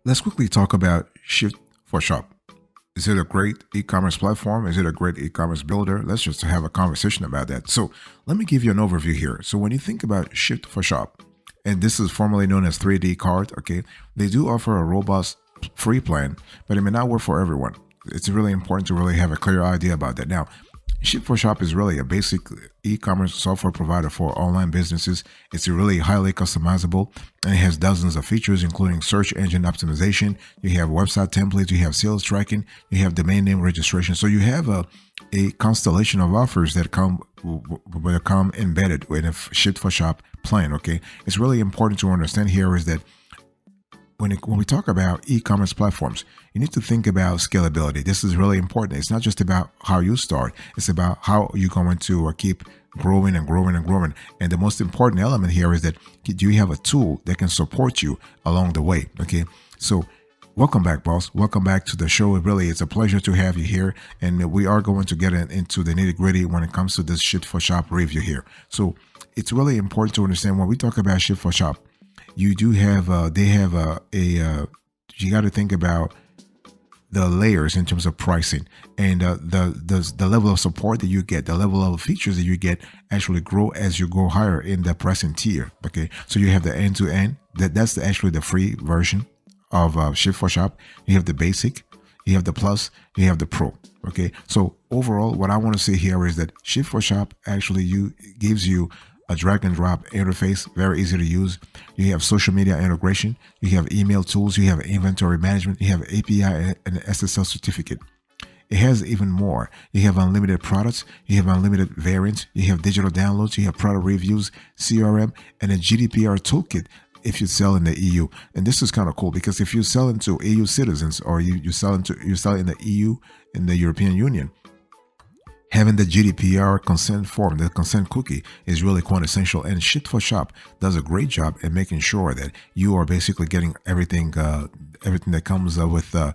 Let's quickly talk about Shift4Shop. Is it a great e-commerce platform? Is it a great e-commerce builder? Let's just have a conversation about that. So let me give you an overview here. So when you think about Shift4Shop, and this is formerly known as 3D Cart, okay, they do offer a robust free plan, but it may not work for everyone. It's really important to really have a clear idea about that. Now, Shift4Shop is really a basic e-commerce software provider for online businesses. It's really highly customizable and it has dozens of features, including search engine optimization. You have website templates, you have sales tracking, you have domain name registration. So you have a constellation of offers that come embedded in a Shift4Shop plan. Okay, it's really important to understand here is that when we talk about e-commerce platforms, you need to think about scalability. This is really important. It's not just about how you start. It's about how you're going to keep growing and growing and growing. And the most important element here is that do you have a tool that can support you along the way? Okay, so welcome back, boss. Welcome back to the show. It's a pleasure to have you here. And we are going to get into the nitty gritty when it comes to this Shift4Shop review here. So it's really important to understand when we talk about Shift4Shop, you do have you got to think about the layers in terms of pricing and the level of support that you get, the level of features that you get actually grow as you go higher in the pricing tier. Okay, so you have the end-to-end. That's actually the free version of Shift4Shop. You have the basic, you have the plus, you have the pro. Okay, so overall, what I want to say here is that Shift4Shop actually gives you a drag and drop interface, very easy to use. You have social media integration, you have email tools, you have inventory management, you have API and SSL certificate. It has even more. You have unlimited products, you have unlimited variants, you have digital downloads, you have product reviews, CRM, and a GDPR toolkit if you sell in the EU. And this is kind of cool because if you sell into EU citizens or you sell in the EU, in the European Union, having the GDPR consent form, the consent cookie, is really quite essential. And Shift4Shop does a great job in making sure that you are basically getting everything that comes with a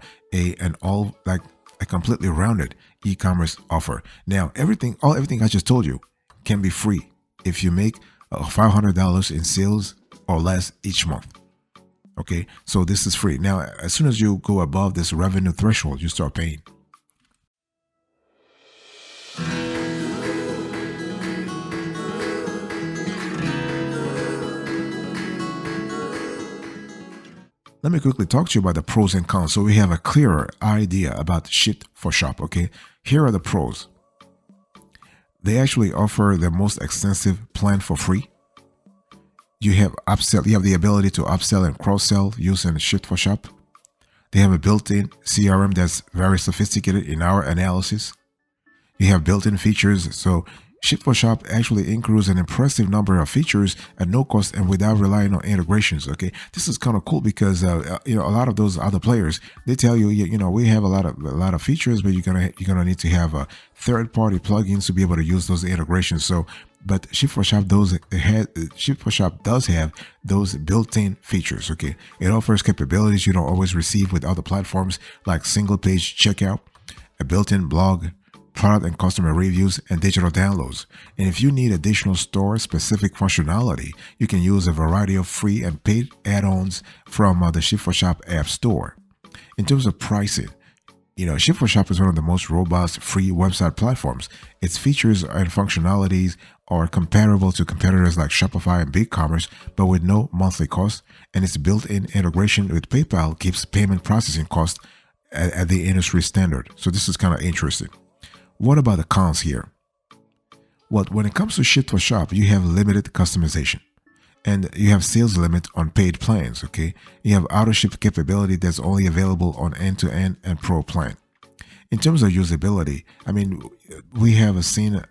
completely rounded e-commerce offer. Now, everything I just told you can be free if you make $500 in sales or less each month. Okay, so this is free. Now, as soon as you go above this revenue threshold, you start paying. Let me quickly talk to you about the pros and cons so we have a clearer idea about Shift4Shop. Okay, here are the pros. They actually offer the most extensive plan for free. You have the ability to upsell and cross-sell using Shift4Shop. They have a built-in CRM that's very sophisticated in our analysis. You have built-in features, so Shift4Shop actually includes an impressive number of features at no cost and without relying on integrations. Okay, this is kind of cool because a lot of those other players, they tell you we have a lot of features, but you're gonna need to have third-party plugins to be able to use those integrations. So, but Shift4Shop does have those built-in features. Okay, it offers capabilities you don't always receive with other platforms like single-page checkout, a built-in blog, product and customer reviews, and digital downloads. And if you need additional store-specific functionality, you can use a variety of free and paid add-ons from the Shift4Shop App Store. In terms of pricing, Shift4Shop is one of the most robust free website platforms. Its features and functionalities are comparable to competitors like Shopify and BigCommerce, but with no monthly cost, and its built-in integration with PayPal keeps payment processing costs at the industry standard. So this is kind of interesting. What about the cons here? Well, when it comes to Shift4Shop, you have limited customization and you have sales limit on paid plans. Okay, you have auto ship capability that's only available on end-to-end and pro plan. In terms of usability, we have seen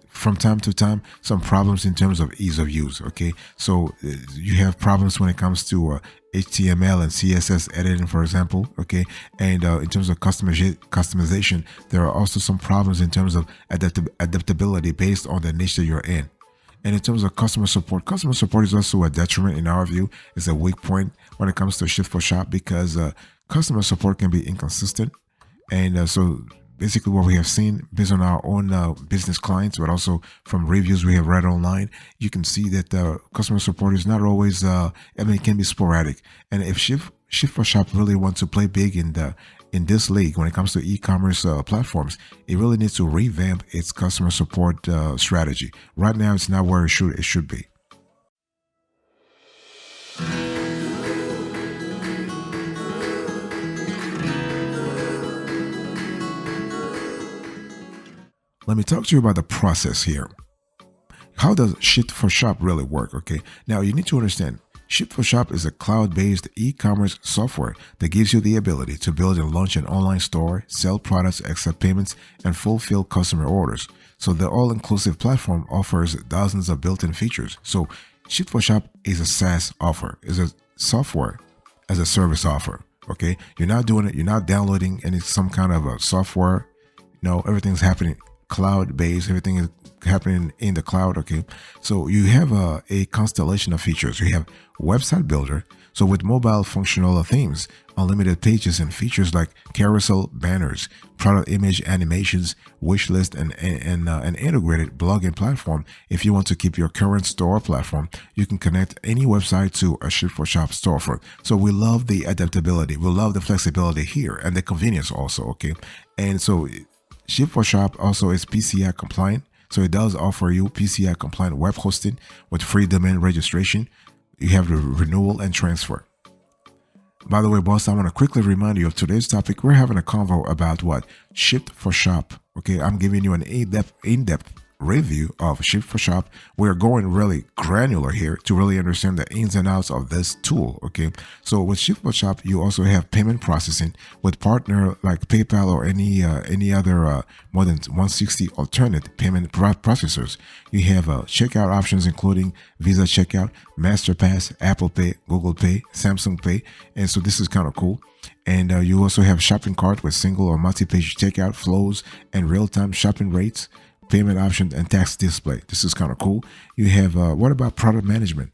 from time to time some problems in terms of ease of use. Okay, so you have problems when it comes to HTML and CSS editing, for example. Okay, and in terms of customization, there are also some problems in terms of adaptability based on the niche that you're in. And in terms of customer support is also a detriment in our view. It's a weak point when it comes to Shift4Shop because customer support can be inconsistent. And so basically what we have seen based on our own business clients, but also from reviews we have read online, you can see that customer support is not always, it can be sporadic. And if Shift4Shop really wants to play big in this league when it comes to e-commerce platforms. It really needs to revamp its customer support strategy. Right now, it's not where it should be. Let me talk to you about the process here. How does Shift4Shop really work? Okay, now you need to understand Shift4Shop is a cloud-based e-commerce software that gives you the ability to build and launch an online store, sell products, accept payments, and fulfill customer orders. So the all-inclusive platform offers dozens of built-in features. So Shift4Shop is a SaaS offer, is a software as a service offer. Okay, you're not doing it. You're not downloading some kind of a software. No, everything's happening cloud-based. Everything is happening in the cloud. Okay, so you have a constellation of features. You have website builder, so with mobile functional themes, unlimited pages, and features like carousel banners, product image animations, wish list, and an integrated blogging platform. If you want to keep your current store platform, you can connect any website to a Shift4Shop storefront. So we love the adaptability, we love the flexibility here, and the convenience also. Okay, and so Shift4Shop also is PCI compliant. So it does offer you PCI compliant web hosting with free domain registration. You have the renewal and transfer. By the way, boss, I want to quickly remind you of today's topic. We're having a convo about what? Shift4Shop. Okay, I'm giving you an in-depth review of Shift4Shop. We're going really granular here to really understand the ins and outs of this tool. Okay, so with Shift4Shop, you also have payment processing with partner like PayPal or any other more than 160 alternate payment processors. You have checkout options including Visa Checkout, MasterPass, Apple Pay, Google Pay, Samsung Pay, and so this is kind of cool. And you also have shopping cart with single or multi-page checkout flows and real-time shopping rates, payment options, and tax display. This is kind of cool. You have what about product management?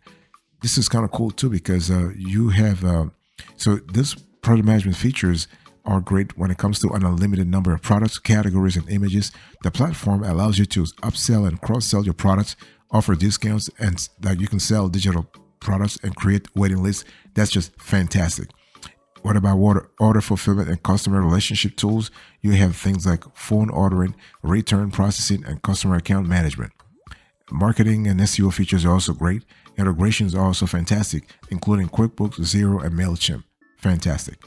This is kind of cool too because you have so this product management features are great when it comes to an unlimited number of products, categories, and images. The platform allows you to upsell and cross-sell your products, offer discounts, and that you can sell digital products and create waiting lists. That's just fantastic. What about order fulfillment and customer relationship tools? You have things like phone ordering, return processing, and customer account management. Marketing and SEO features are also great. Integrations are also fantastic, including QuickBooks, Xero, and MailChimp. Fantastic.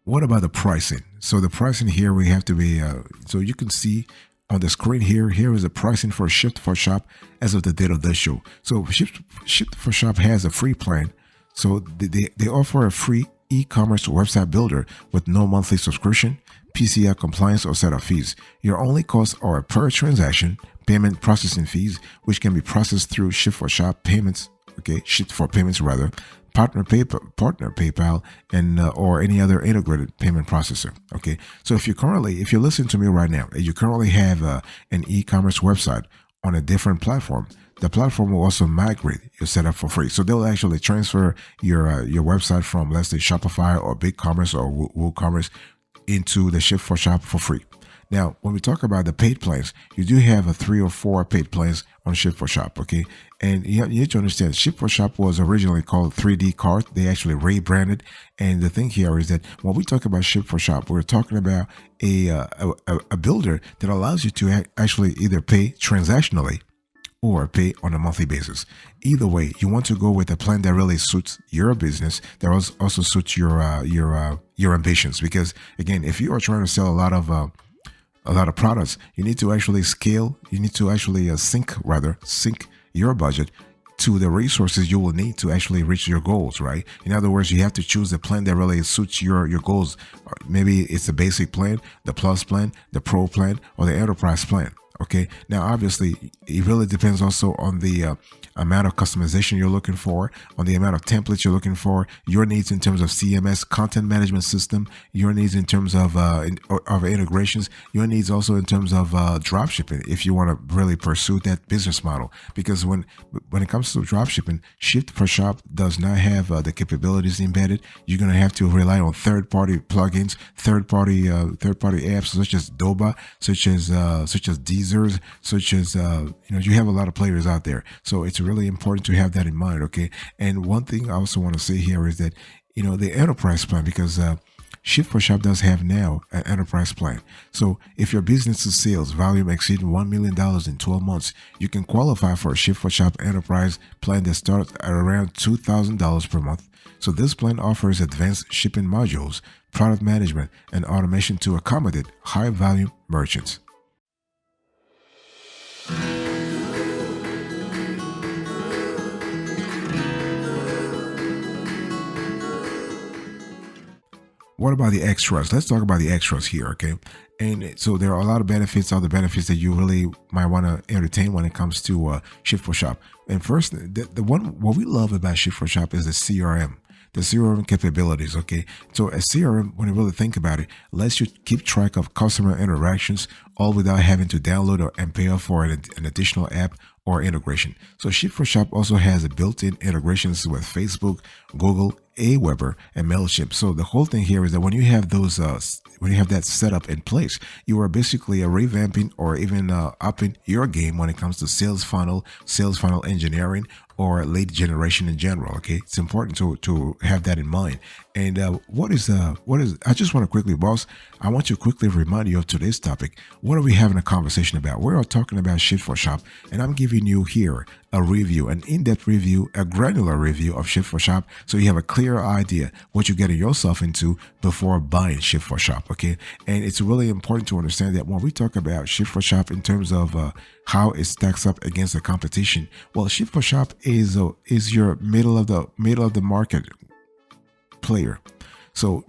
What about the pricing? So the pricing here, we have to be, so you can see on the screen here is the pricing for Shift4Shop as of the date of this show. So Shift4Shop has a free plan. So they offer a free e-commerce website builder with no monthly subscription, PCI compliance, or setup fees. Your only costs are per transaction, payment processing fees, which can be processed through Shift4Shop payments, okay, Shift4 payments rather, partner PayPal, and or any other integrated payment processor. Okay, so if you're listening to me right now, and you currently have an e-commerce website on a different platform, the platform will also migrate your setup for free. So they'll actually transfer your website from, let's say, Shopify or BigCommerce or WooCommerce into the Shift4Shop for free. Now, when we talk about the paid plans, you do have 3 or 4 paid plans on Shift4Shop, okay? And you need to understand, Shift4Shop was originally called 3D Cart. They actually rebranded. And the thing here is that when we talk about Shift4Shop, we're talking about a builder that allows you to actually either pay transactionally or pay on a monthly basis. Either way, you want to go with a plan that really suits your business, that also suits your ambitions. Because again, if you are trying to sell a lot of products, you need to actually scale. You need to actually sync your budget to the resources you will need to actually reach your goals, right? In other words, you have to choose the plan that really suits your goals. Maybe it's the basic plan, the plus plan, the pro plan, or the enterprise plan. Okay. Now, obviously, it really depends also on the amount of customization you're looking for, on the amount of templates you're looking for, your needs in terms of CMS, content management system, your needs in terms of integrations, your needs also in terms of drop shipping, if you want to really pursue that business model. Because when it comes to drop shipping, Shift4Shop does not have the capabilities embedded. You're going to have to rely on third-party plugins, third-party apps such as Doba, such as Deezers, such as you have a lot of players out there. So it's really important to have that in mind. Okay. And one thing I also want to say here is that the enterprise plan, because Shift4Shop does have now an enterprise plan. So if your business's sales volume exceeding $1 million in 12 months, you can qualify for a Shift4Shop enterprise plan that starts at around $2,000 per month. So this plan offers advanced shipping modules, product management, and automation to accommodate high volume merchants. What about the extras? Let's talk about the extras here, okay? And so there are a lot of benefits, other benefits that you really might want to entertain when it comes to Shift4Shop. And first, what we love about Shift4Shop is the CRM. The CRM capabilities, okay? So a CRM, when you really think about it, lets you keep track of customer interactions, all without having to download and pay for an additional app or integration. So Shift4Shop also has a built-in integrations with Facebook, Google, Aweber, and MailChimp. So the whole thing here is that when you have those, when you have that setup in place, you are basically revamping or even upping your game when it comes to sales funnel engineering, or lead generation in general. Okay, it's important to have that in mind. And what is I just want to quickly, boss, I want to quickly remind you of today's topic. What are we having a conversation about? We are talking about Shift4Shop, and I'm giving you here a review, an in-depth review, a granular review of Shift4Shop, so you have a clear idea what you're getting yourself into before buying Shift4Shop. Okay, and it's really important to understand that when we talk about Shift4Shop in terms of how it stacks up against the competition, well, Shift4Shop is your middle of the market player. So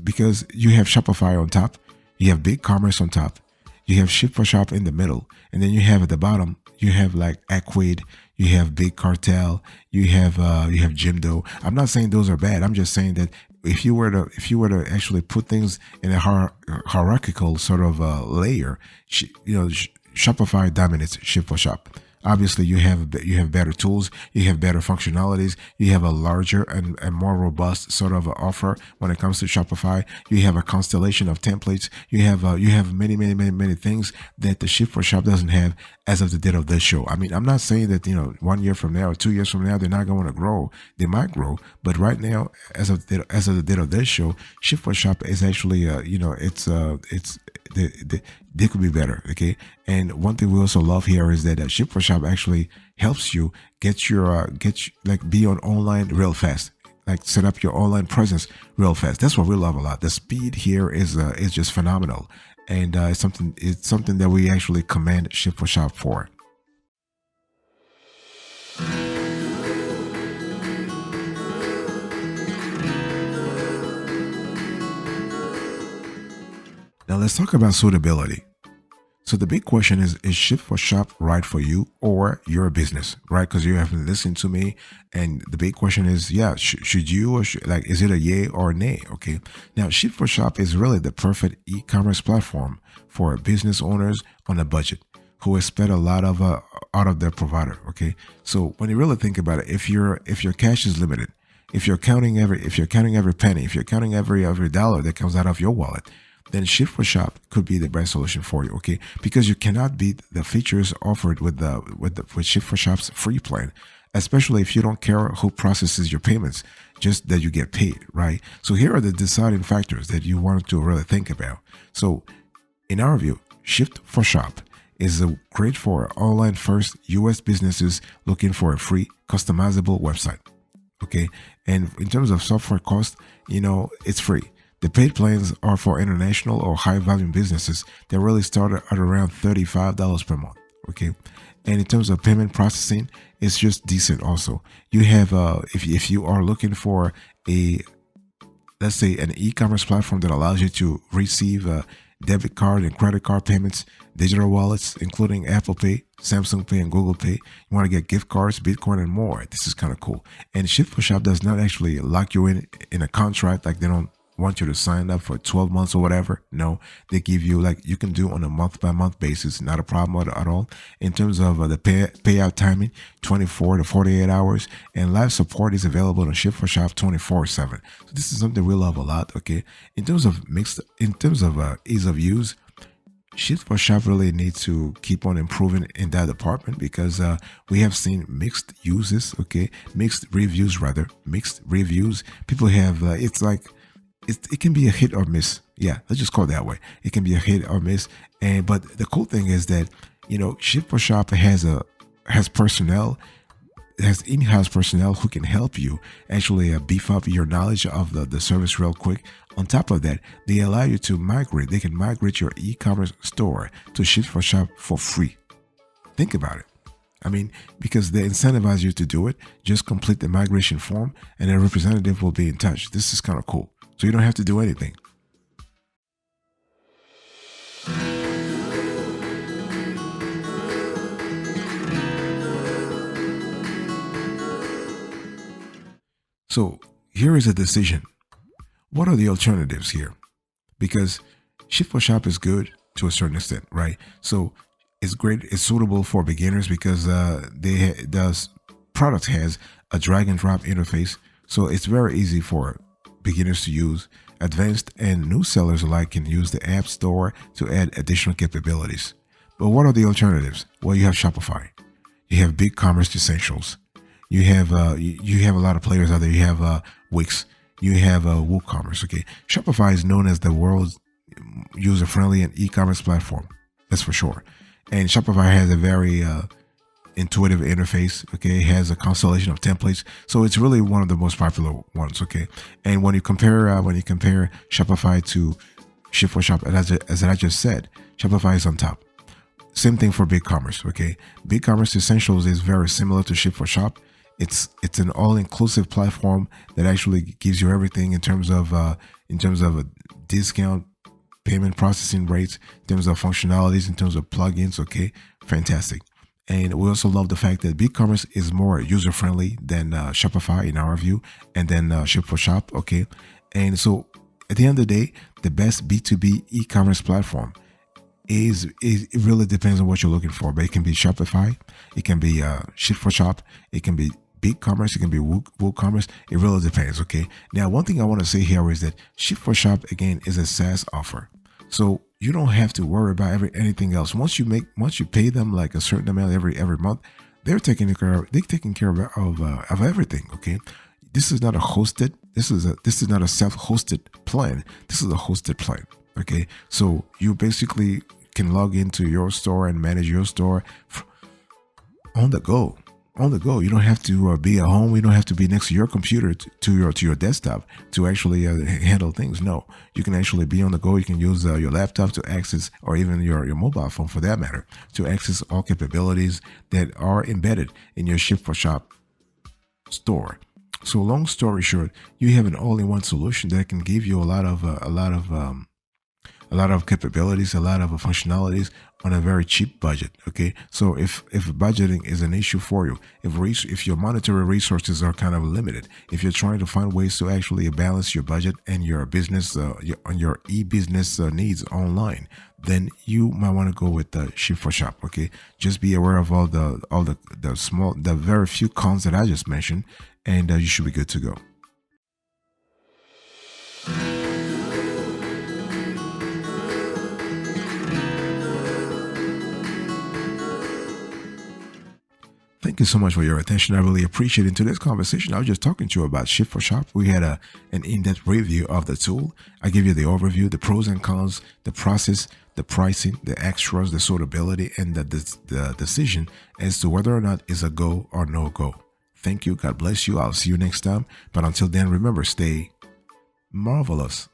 because you have Shopify on top, you have BigCommerce on top, you have Shift4Shop in the middle, and then you have at the bottom, you have like Acquid, you have Big Cartel, you have Jimdo. I'm not saying those are bad. I'm just saying that if you were to actually put things in a hierarchical sort of layer, Shopify dominates Shift4Shop. Obviously, you have better tools, you have better functionalities, you have a larger and more robust sort of offer when it comes to Shopify. You have a constellation of templates. You have many things that the Shift4Shop doesn't have as of the date of this show. I mean, I'm not saying that 1 year from now or 2 years from now they're not going to grow. They might grow, but right now, as of the date of this show, Shift4Shop is actually they could be better. Okay, and one thing we also love here is that Shift4Shop actually helps you get be on online real fast, like set up your online presence real fast. That's what we love a lot. The speed here is just phenomenal, and it's something that we actually commend Shift4Shop for. Now let's talk about suitability. So the big question is Shift4Shop right for you or your business, right? Because you haven't listened to me, and the big question is, should you or is it a yay or a nay? Okay. Now Shift4Shop is really the perfect e-commerce platform for business owners on a budget who expect a lot of out of their provider. Okay. So when you really think about it, if your cash is limited, if you're counting every penny, if you're counting every dollar that comes out of your wallet, then Shift4Shop could be the best solution for you, okay? Because you cannot beat the features offered with Shift4Shop's free plan, especially if you don't care who processes your payments, just that you get paid, right? So here are the deciding factors that you want to really think about. So in our view, Shift4Shop is great for online first US businesses looking for a free customizable website, okay? And in terms of software cost, it's free. The paid plans are for international or high volume businesses that really start at around $35 per month. Okay. And in terms of payment processing, it's just decent also. You have, if you are looking for let's say an e-commerce platform that allows you to receive debit card and credit card payments, digital wallets, including Apple Pay, Samsung Pay, and Google Pay. You want to get gift cards, Bitcoin, and more. This is kind of cool. And Shift4Shop does not actually lock you in a contract. Like, they don't want you to sign up for 12 months or whatever. No, they give you, like, you can do on a month by month basis. Not a problem at all. In terms of the payout timing, 24 to 48 hours, and live support is available on Shift4Shop 24/7. So this is something we love a lot. Okay. In terms of ease of use, Shift4Shop really needs to keep on improving in that department, because we have seen mixed uses, okay, mixed reviews. People have, it can be a hit or miss. Yeah, let's just call it that way. It can be a hit or miss. But the cool thing is that, Shift4Shop has in-house personnel who can help you actually beef up your knowledge of the service real quick. On top of that, they allow you to migrate. They can migrate your e-commerce store to Shift4Shop for free. Think about it. I mean, because they incentivize you to do it. Just complete the migration form and a representative will be in touch. This is kind of cool. So you don't have to do anything. So here is a decision. What are the alternatives here? Because Shift4Shop is good to a certain extent, right? So it's great. It's suitable for beginners because the product has a drag and drop interface. So it's very easy for beginners to use. Advanced and new sellers alike can use the App Store to add additional capabilities. But what are the alternatives? Well, you have Shopify. You have BigCommerce Essentials. You have a lot of players out there. You have Wix. You have WooCommerce. Okay, Shopify is known as the world's user-friendly and e-commerce platform. That's for sure. And Shopify has a very intuitive interface. Okay, it has a constellation of templates, so it's really one of the most popular ones. Okay, and when you compare Shopify to Shift4Shop, as I just said, Shopify is on top. Same thing for BigCommerce. Okay, BigCommerce Essentials is very similar to Shift4Shop. It's an all-inclusive platform that actually gives you everything in terms of a discount, payment processing rates, in terms of functionalities, in terms of plugins. Okay, fantastic. And we also love the fact that BigCommerce is more user-friendly than Shopify in our view, and then Shift4Shop. Okay, and so at the end of the day, the best B2B e-commerce platform is it really depends on what you're looking for. But it can be Shopify, it can be Shift4Shop, it can be BigCommerce, it can be WooCommerce. It really depends. Okay. Now, one thing I want to say here is that Shift4Shop again is a SaaS offer, so you don't have to worry about anything else. Once you pay them like a certain amount every month, they're taking care of everything. Okay. This is not a hosted. This is not a self-hosted plan. This is a hosted plan. Okay. So you basically can log into your store and manage your store on the go. You don't have to be at home. You don't have to be next to your computer to your desktop to actually handle things. No, you can actually be on the go. You can use your laptop to access, or even your mobile phone for that matter, to access all capabilities that are embedded in your Shift4Shop store. So long story short, you have an all-in-one solution that can give you a lot of capabilities, a lot of functionalities on a very cheap budget. Okay, so if budgeting is an issue for you, if your monetary resources are kind of limited, if you're trying to find ways to actually balance your budget and your business, your e-business needs online, then you might want to go with the Shift4Shop. Okay, just be aware of all the very few cons that I just mentioned, and you should be good to go. Thank you so much for your attention. I really appreciate it. In today's conversation, I was just talking to you about Shift4Shop. We had an in-depth review of the tool. I give you the overview, the pros and cons, the process, the pricing, the extras, the suitability, and the decision as to whether or not it's a go or no go. Thank you. God bless you. I'll see you next time. But until then, remember, stay marvelous.